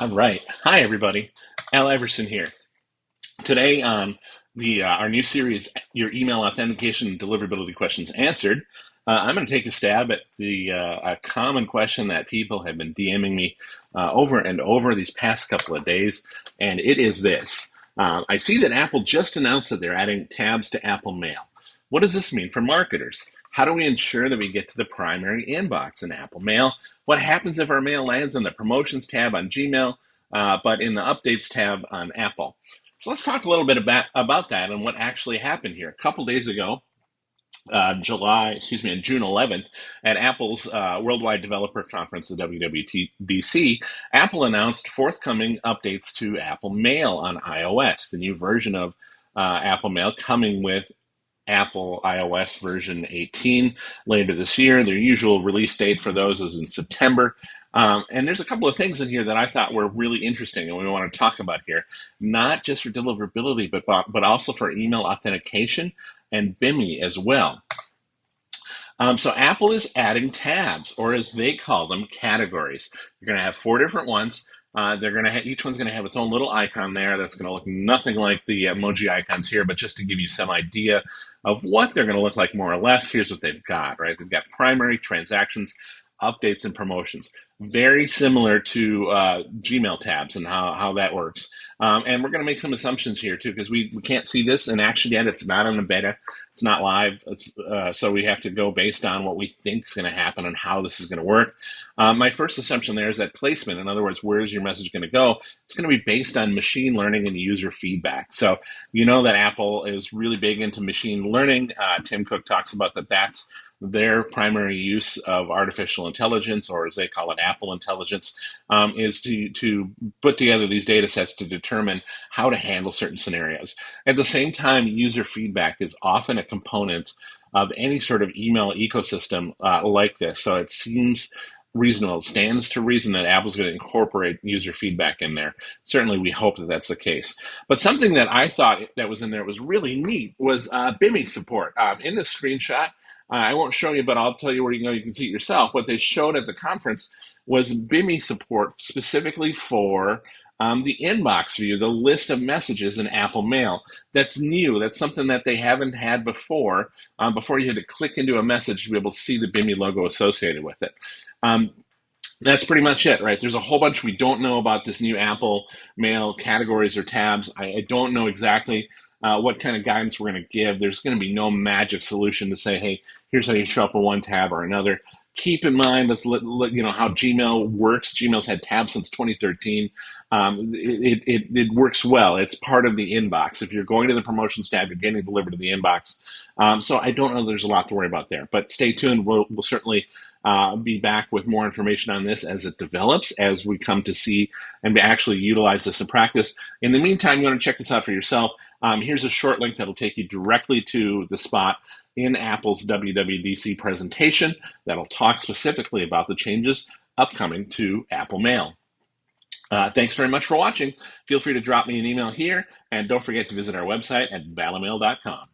All right. Hi, everybody. Al Iverson here. Today on the our new series, Your Email Authentication and Deliverability Questions Answered, I'm going to take a stab at a common question that people have been DMing me over and over these past couple of days, and it is this. I see that Apple just announced that they're adding tabs to Apple Mail. What does this mean for marketers? How do we ensure that we get to the primary inbox in Apple Mail? What happens if our mail lands on the promotions tab on Gmail, but in the updates tab on Apple? So let's talk a little bit about that and what actually happened here. A couple days ago, June 11th, at Apple's Worldwide Developer Conference, the WWDC, Apple announced forthcoming updates to Apple Mail on iOS, the new version of Apple Mail coming with Apple iOS version 18 later this year. Their usual release date for those is in September. And there's a couple of things in here that I thought were really interesting and we want to talk about here, not just for deliverability, but also for email authentication and BIMI as well. So Apple is adding tabs, or as they call them, categories. You're going to have 4 different ones. They're going to have, each one's going to have its own little icon there that's going to look nothing like the emoji icons here, but just to give you some idea of what they're going to look like more or less, here's what they've got, right? They've got primary, transactions, updates, and promotions. Very similar to Gmail tabs and how that works. And we're going to make some assumptions here too, because we can't see this in action yet. It's not in the beta. It's not live. So we have to go based on what we think is going to happen and how this is going to work. My first assumption there is that placement. In other words, where is your message going to go? It's going to be based on machine learning and user feedback. So you know that Apple is really big into machine learning. Tim Cook talks about that. That's their primary use of artificial intelligence, or as they call it, Apple intelligence, is to put together these data sets to determine how to handle certain scenarios. At the same time, user feedback is often a component of any sort of email ecosystem like this. So it seems reasonable. It stands to reason that Apple's going to incorporate user feedback in there. Certainly, we hope that that's the case. But something that I thought that was in there was really neat was BIMI support. In the screenshot, I won't show you, but I'll tell you where you can see it yourself. What they showed at the conference was BIMI support specifically for the inbox view, the list of messages in Apple Mail. That's new. That's something that they haven't had before. Before you had to click into a message to be able to see the BIMI logo associated with it. That's pretty much it, right? There's a whole bunch we don't know about this new Apple Mail categories or tabs. I don't know exactly what kind of guidance we're going to give. There's going to be no magic solution to say, hey, here's how you show up on one tab or another. Keep in mind, let's let you know how Gmail works. Gmail's had tabs since 2013. It works well. It's part of the inbox. If you're going to the promotions tab, you're getting delivered to the inbox. So I don't know there's a lot to worry about there. But stay tuned. We'll certainly be back with more information on this as it develops, as we come to see and actually utilize this in practice. In the meantime, you want to check this out for yourself. Here's a short link that'll take you directly to the spot in Apple's WWDC presentation that'll talk specifically about the changes upcoming to Apple Mail. Thanks very much for watching. Feel free to drop me an email here, and don't forget to visit our website at valimail.com.